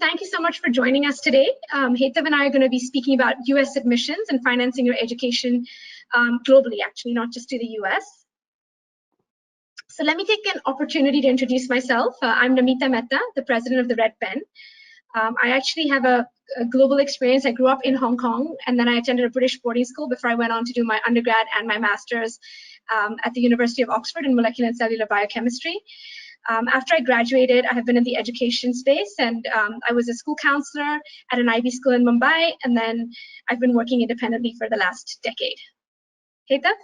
thank you so much for joining us today. Hetav and I are going to be speaking about US admissions and financing your education globally, actually, not just to the US. So let me take an opportunity to introduce myself. I'm Namita Mehta, the president of the Red Pen. I actually have a global experience. I grew up in Hong Kong, and then I attended a British boarding school before I went on to do my undergrad and my master's at the University of Oxford in molecular and cellular biochemistry. After I graduated, I have been in the education space, and I was a school counselor at an IB school in Mumbai, and then I've been working independently for the last decade. Hetav?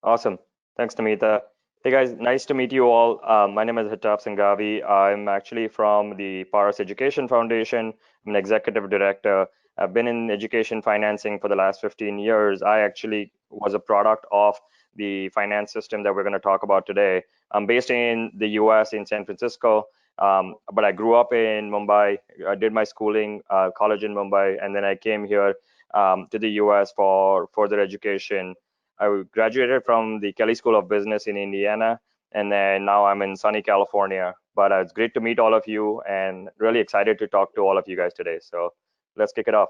Awesome. Thanks, Namita. Hey guys, nice to meet you all. My name is Hetav Sanghvi. I'm actually from the Paras Education Foundation. I'm an executive director. I've been in education financing for the last 15 years. I actually was a product of the finance system that we're going to talk about today. I'm based in the US in San Francisco, but I grew up in Mumbai. I did my schooling, college in Mumbai, and then I came here to the US for further education. I graduated from the Kelley School of Business in Indiana, and then now I'm in sunny California. But it's great to meet all of you and really excited to talk to all of you guys today. So let's kick it off.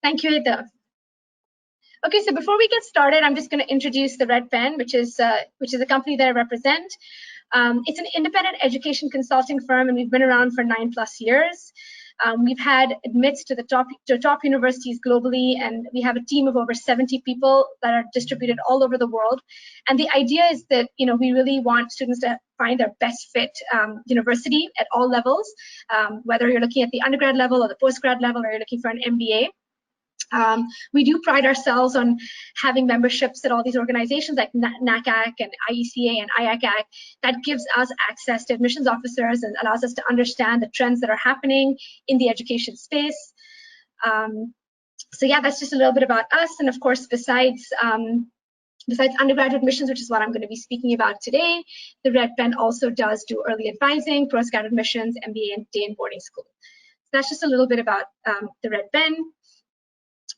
Thank you, Hetav. Okay, so before we get started, I'm just going to introduce the Red Pen, which is a company that I represent. It's an independent education consulting firm, and we've been around for 9+ years. We've had admits to the top universities globally, and we have a team of over 70 people that are distributed all over the world. And the idea is that we really want students to find their best fit university at all levels, whether you're looking at the undergrad level or the postgrad level, or you're looking for an MBA. We do pride ourselves on having memberships at all these organizations like NACAC and IECA and IACAC. That gives us access to admissions officers and allows us to understand the trends that are happening in the education space. So yeah, that's just a little bit about us. And of course, besides undergraduate admissions, which is what I'm going to be speaking about today, the Red Pen also does do early advising, postgrad admissions, MBA, and day and boarding school. So that's just a little bit about the Red Pen.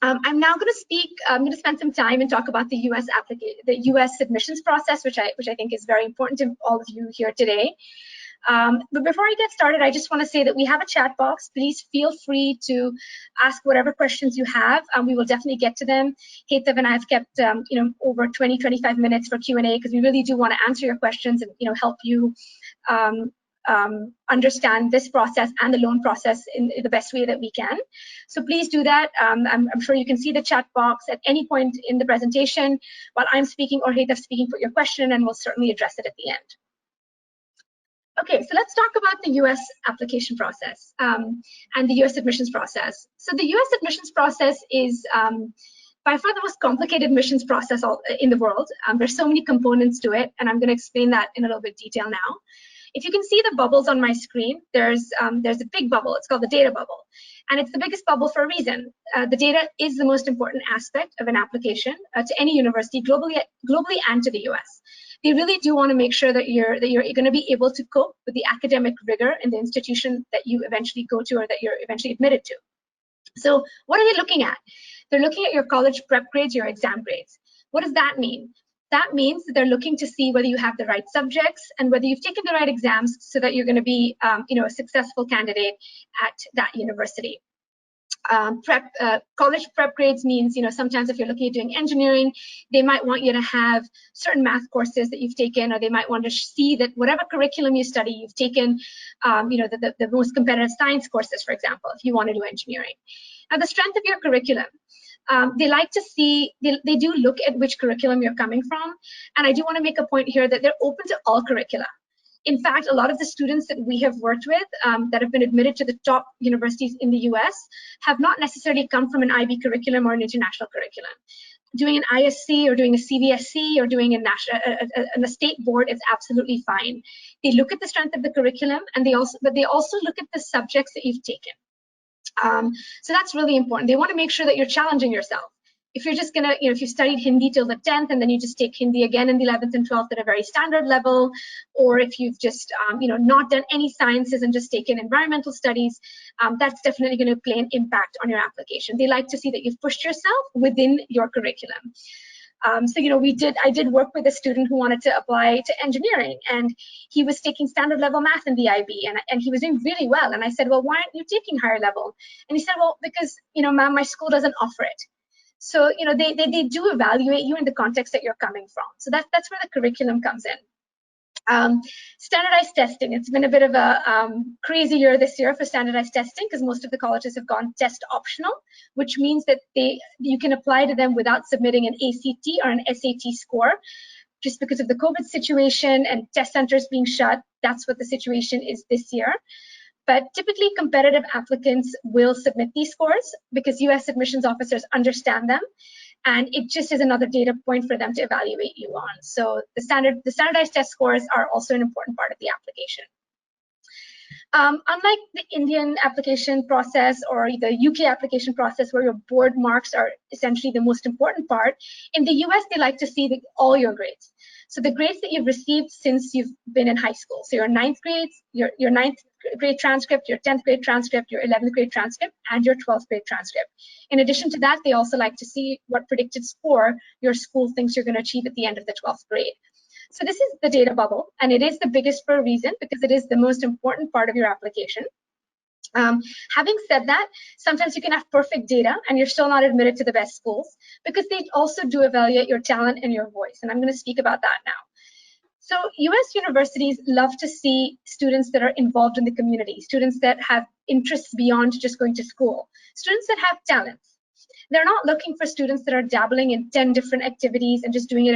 I'm now going to speak. I'm going to spend some time and talk about the U.S. admissions process, which I think is very important to all of you here today. But before I get started, I just want to say that we have a chat box. Please feel free to ask whatever questions you have. We will definitely get to them. Hetav and I have kept over 20-25 minutes for Q&A because we really do want to answer your questions and help you understand this process and the loan process in the best way that we can. So please do that. I'm sure you can see the chat box at any point in the presentation while I'm speaking or Hetav speaking, put your question and we'll certainly address it at the end. Okay, so let's talk about the US application process and the US admissions process. So the US admissions process is by far the most complicated admissions process in the world. There's so many components to it, and I'm going to explain that in a little bit of detail now. If you can see the bubbles on my screen, there's a big bubble. It's called the data bubble, and it's the biggest bubble for a reason. The data is the most important aspect of an application to any university globally and to the US. They really do want to make sure that you're going to be able to cope with the academic rigor in the institution that you eventually go to or that you're eventually admitted to. So what are they looking at? They're looking at your college prep grades, your exam grades. What does that mean? That means that they're looking to see whether you have the right subjects and whether you've taken the right exams so that you're going to be, a successful candidate at that university. College prep grades means, sometimes if you're looking at doing engineering, they might want you to have certain math courses that you've taken, or they might want to see that whatever curriculum you study, you've taken, the most competitive science courses, for example, if you want to do engineering. Now, the strength of your curriculum. They like to see, they do look at which curriculum you're coming from. And I do want to make a point here that they're open to all curricula. In fact, a lot of the students that we have worked with that have been admitted to the top universities in the US have not necessarily come from an IB curriculum or an international curriculum. Doing an ISC or doing a CBSC or doing a state board is absolutely fine. They look at the strength of the curriculum, and they also look at the subjects that you've taken. So that's really important. They want to make sure that you're challenging yourself. If you're just gonna, if you studied Hindi till the 10th and then you just take Hindi again in the 11th and 12th at a very standard level, or if you've just, not done any sciences and just taken environmental studies, that's definitely going to play an impact on your application. They like to see that you've pushed yourself within your curriculum. So I did work with a student who wanted to apply to engineering, and he was taking standard level math in the IB, and he was doing really well. And I said, well, why aren't you taking higher level? And he said, well, because ma'am, my school doesn't offer it. So they do evaluate you in the context that you're coming from. So that's where the curriculum comes in. Standardized testing. It's been a bit of a crazy year this year for standardized testing because most of the colleges have gone test optional, which means that you can apply to them without submitting an ACT or an SAT score. Just because of the COVID situation and test centers being shut, that's what the situation is this year. But typically competitive applicants will submit these scores because US admissions officers understand them. And it just is another data point for them to evaluate you on. So the standardized test scores are also an important part of the application. Unlike the Indian application process or the UK application process, where your board marks are essentially the most important part, in the US, they like to see all your grades. So the grades that you've received since you've been in high school. So your 9th grades, your 9th grade transcript, your 10th grade transcript, your 11th grade transcript, and your 12th grade transcript. In addition to that, they also like to see what predicted score your school thinks you're going to achieve at the end of the 12th grade. So this is the data bubble, and it is the biggest for a reason because it is the most important part of your application. Having said that, sometimes you can have perfect data and you're still not admitted to the best schools because they also do evaluate your talent and your voice. And I'm going to speak about that now. So US universities love to see students that are involved in the community, students that have interests beyond just going to school, students that have talents. They're not looking for students that are dabbling in 10 different activities and just doing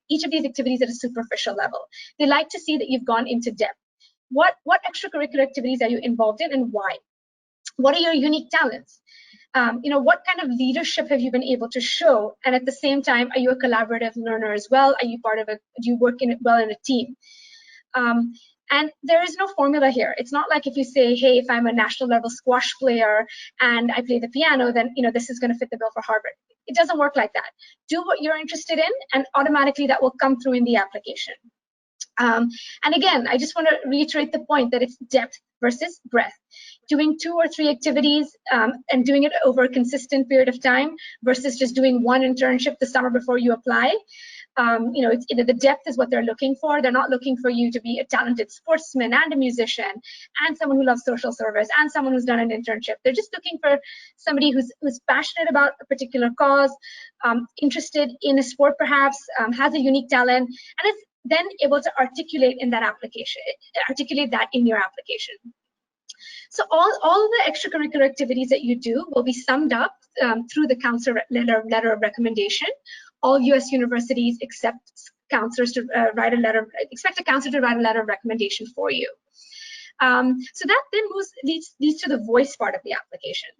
each of these activities at a superficial level. They like to see that you've gone into depth. What extracurricular activities are you involved in and why? What are your unique talents? What kind of leadership have you been able to show? And at the same time, are you a collaborative learner as well? Are you do you work well in a team? And there is no formula here. It's not like if you say, hey, if I'm a national level squash player and I play the piano, then this is going to fit the bill for Harvard. It doesn't work like that. Do what you're interested in, and automatically that will come through in the application. And again, I just want to reiterate the point that it's depth versus breadth. Doing 2 or 3 activities and doing it over a consistent period of time versus just doing one internship the summer before you apply. The depth is what they're looking for. They're not looking for you to be a talented sportsman and a musician and someone who loves social service and someone who's done an internship. They're just looking for somebody who's passionate about a particular cause, interested in a sport perhaps, has a unique talent, and is then able to articulate in that application, articulate that in your application. So all the extracurricular activities that you do will be summed up through the counselor letter of recommendation. All US universities expect counselors to expect a counselor to write a letter of recommendation for you. So that then leads to the voice part of the application.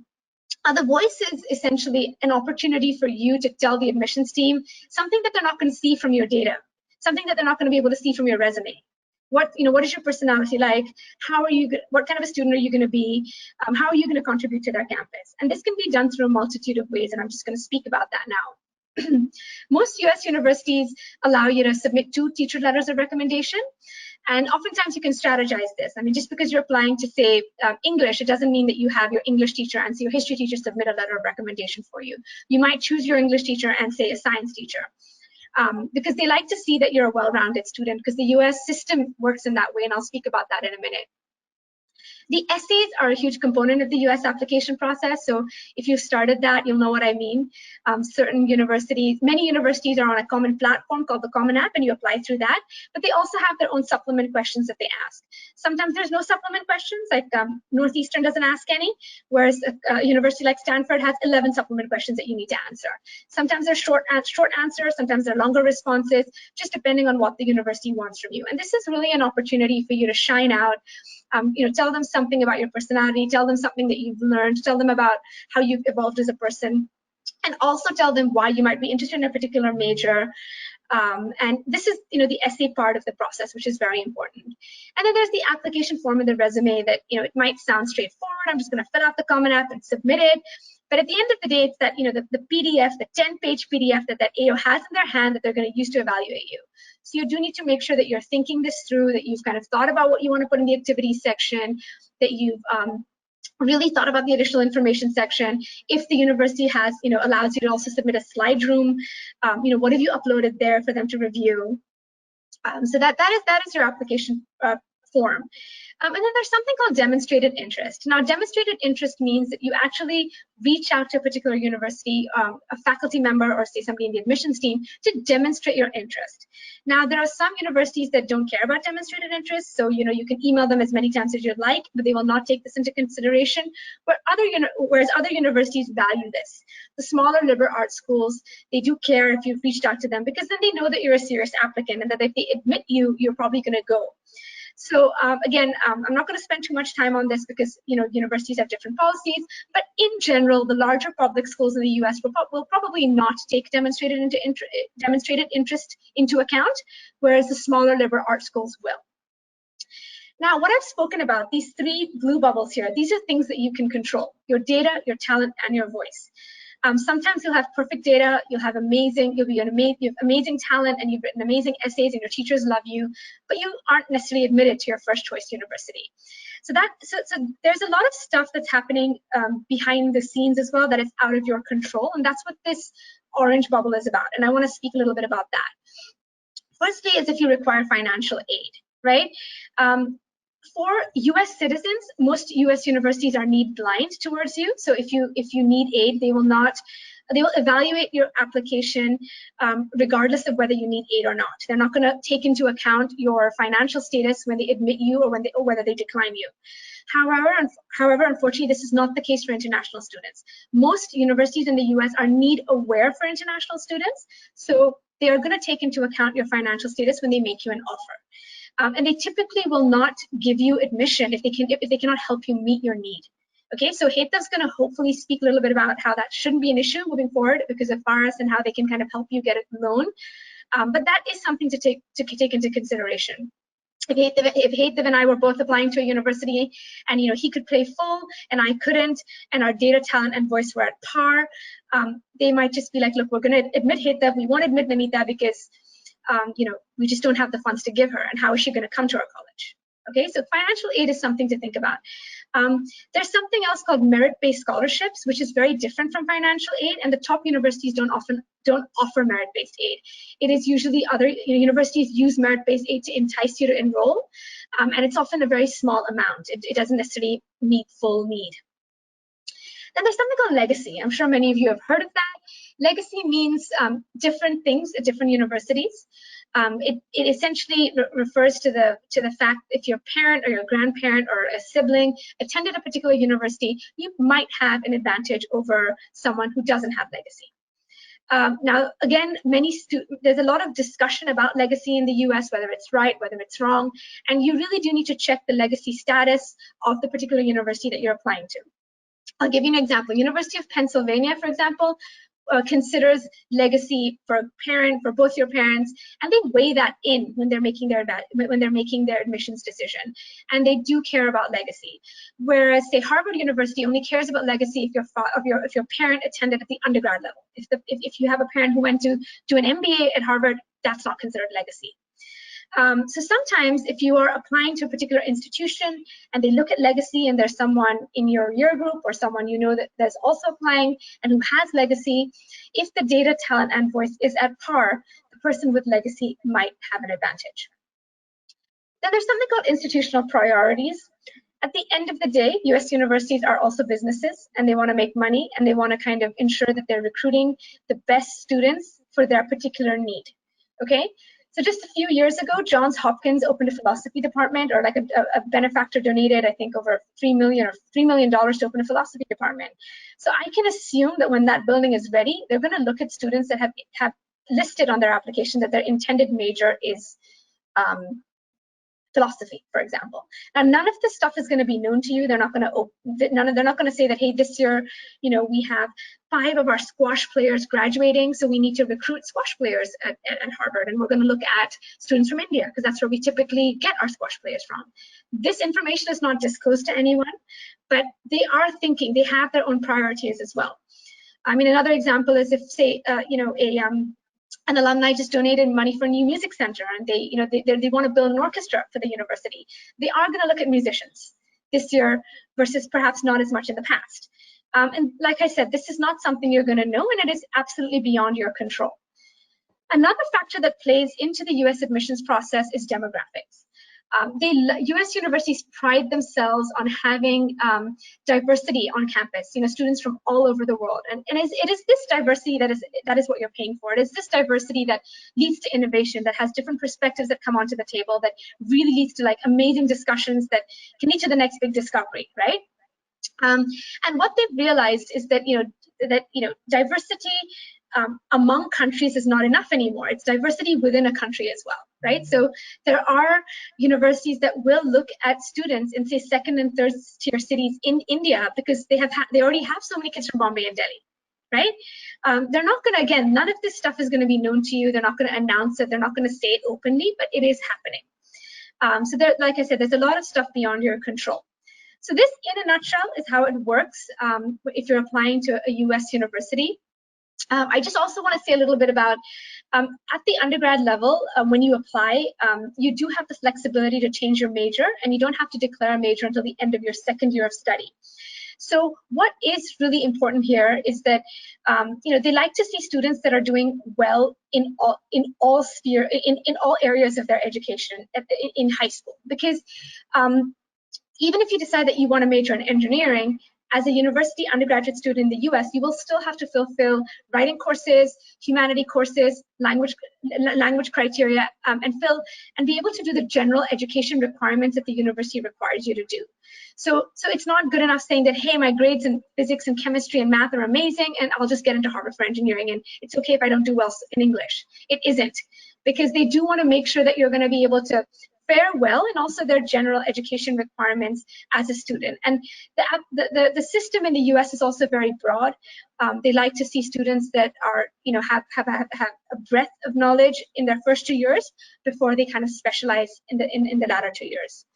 The voice is essentially an opportunity for you to tell the admissions team something that they're not going to see from your data, something that they're not going to be able to see from your resume. What is your personality like? What kind of a student are you going to be? How are you going to contribute to their campus? And this can be done through a multitude of ways, and I'm just going to speak about that now. Most US universities allow you to submit 2 teacher letters of recommendation, and oftentimes you can strategize this. I mean, just because you're applying to say English, it doesn't mean that you have your English teacher and say your history teacher submit a letter of recommendation for you. You might choose your English teacher and say a science teacher. Because they like to see that you're a well-rounded student, because the US system works in that way, and I'll speak about that in a minute. The essays are a huge component of the US application process, so if you've started that, you'll know what I mean. Many universities are on a common platform called the Common App, and you apply through that, but they also have their own supplement questions that they ask. Sometimes there's no supplement questions, like Northeastern doesn't ask any, whereas a university like Stanford has 11 supplement questions that you need to answer. Sometimes they're short answers, sometimes they're longer responses, just depending on what the university wants from you. And this is really an opportunity for you to shine out. Tell them something about your personality, tell them something that you've learned, tell them about how you've evolved as a person, and also tell them why you might be interested in a particular major. And this is, the essay part of the process, which is very important. And then there's the application form and the resume that, it might sound straightforward. I'm just going to fill out the Common App and submit it. But at the end of the day, it's that, the PDF, the 10-page PDF that AO has in their hand that they're going to use to evaluate you. So you do need to make sure that you're thinking this through, that you've kind of thought about what you want to put in the activities section, that you've really thought about the additional information section. If the university has, allows you to also submit a slide room, what have you uploaded there for them to review? So that is your application form. And then there's something called demonstrated interest. Now, demonstrated interest means that you actually reach out to a particular university, a faculty member, or say somebody in the admissions team, to demonstrate your interest. Now, there are some universities that don't care about demonstrated interest, so you can email them as many times as you'd like, but they will not take this into consideration. Whereas other universities value this. The smaller liberal arts schools, they do care if you've reached out to them, because then they know that you're a serious applicant and that if they admit you, you're probably going to go. So again, I'm not going to spend too much time on this because universities have different policies, but in general, the larger public schools in the U.S. will probably not take demonstrated interest into account, whereas the smaller liberal arts schools will. Now, what I've spoken about, these 3 blue bubbles here, these are things that you can control: your data, your talent, and your voice. Sometimes you'll have perfect data, you have amazing talent, and you've written amazing essays, and your teachers love you, but you aren't necessarily admitted to your first choice university. So there's a lot of stuff that's happening behind the scenes as well that is out of your control, and that's what this orange bubble is about. And I want to speak a little bit about that. Firstly, is if you require financial aid, right? For U.S. citizens, most U.S. universities are need blind towards you. So if you need aid, they will evaluate your application regardless of whether you need aid or not. They're not going to take into account your financial status when they admit you or whether they decline you. However, unfortunately, this is not the case for international students. Most universities in the U.S. are need aware for international students, so they are going to take into account your financial status when they make you an offer. And they typically will not give you admission if they cannot help you meet your need. Okay, so Hetav's going to hopefully speak a little bit about how that shouldn't be an issue moving forward because of FARS and how they can kind of help you get a loan. But that is something to take into consideration. If Hetav and I were both applying to a university, and he could pay full and I couldn't, and our data, talent, and voice were at par, they might just be like, look, we're going to admit Hetav, we won't admit Namita because we just don't have the funds to give her, and how is she going to come to our college? Okay, so financial aid is something to think about. There's something else called merit-based scholarships, which is very different from financial aid, and the top universities don't offer merit-based aid. It is usually other universities use merit-based aid to entice you to enroll, and it's often a very small amount. It doesn't necessarily meet full need. Then there's something called legacy. I'm sure many of you have heard of that. Legacy means different things at different universities. It essentially refers to the fact if your parent or your grandparent or a sibling attended a particular university, you might have an advantage over someone who doesn't have legacy. Now, again, there's a lot of discussion about legacy in the US, whether it's right, whether it's wrong, and you really do need to check the legacy status of the particular university that you're applying to. I'll give you an example. University of Pennsylvania, for example, considers legacy for both your parents, and they weigh that in when they're making their admissions decision, and they do care about legacy. Whereas, say, Harvard University only cares about legacy if your parent attended at the undergrad level. If you have a parent who went to do an MBA at Harvard, that's not considered legacy. So sometimes if you are applying to a particular institution and they look at legacy and there's someone in your year group or someone that that's also applying and who has legacy, if the data, talent, and voice is at par, the person with legacy might have an advantage. Then there's something called institutional priorities. At the end of the day, US universities are also businesses, and they want to make money, and they want to kind of ensure that they're recruiting the best students for their particular need. Okay? So just a few years ago, Johns Hopkins opened a philosophy department, or like a benefactor donated, I think, over $3 million to open a philosophy department. So I can assume that when that building is ready, they're going to look at students that have listed on their application that their intended major is philosophy, for example. Now, none of this stuff is going to be known to you. They're not going to say that, hey, this year, we have 5 of our squash players graduating, so we need to recruit squash players at Harvard, and we're going to look at students from India because that's where we typically get our squash players from. This information is not disclosed to anyone, but they are thinking, they have their own priorities as well. I mean, another example is if, say, an alumni just donated money for a new music center, and they want to build an orchestra for the university. They are going to look at musicians. this year versus perhaps not as much in the past. And like I said, this is not something you're going to know, and it is absolutely beyond your control. Another factor that plays into the US admissions process is demographics. US universities pride themselves on having diversity on campus, students from all over the world. And it is this diversity that is what you're paying for. It is this diversity that leads to innovation, that has different perspectives that come onto the table, that really leads to like amazing discussions that can lead to the next big discovery, right? And what they've realized is that diversity among countries is not enough anymore. It's diversity within a country as well, right? So there are universities that will look at students in, say, second and third tier cities in India because they already have so many kids from Bombay and Delhi, right? They're not going to, again, none of this stuff is going to be known to you. They're not going to announce it. They're not going to say it openly, but it is happening. So there, like I said, there's a lot of stuff beyond your control. So this, in a nutshell, is how it works if you're applying to a US university. I just also want to say a little bit about at the undergrad level, when you apply, you do have the flexibility to change your major, and you don't have to declare a major until the end of your second year of study. So what is really important here is that they like to see students that are doing well in all areas of their education in high school, because even if you decide that you want to major in engineering, as a university undergraduate student in the US, you will still have to fulfill writing courses, humanity courses, language criteria, and be able to do the general education requirements that the university requires you to do. So it's not good enough saying that, hey, my grades in physics and chemistry and math are amazing, and I'll just get into Harvard for engineering, and it's okay if I don't do well in English. It isn't, because they do want to make sure that you're going to be able to fare well and also their general education requirements as a student. And the system in the US is also very broad. They like to see students that are, have a breadth of knowledge in their first 2 years before they kind of specialize in the latter 2 years.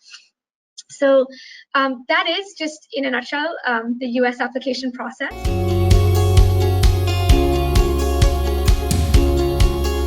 So that is just in a nutshell the US application process.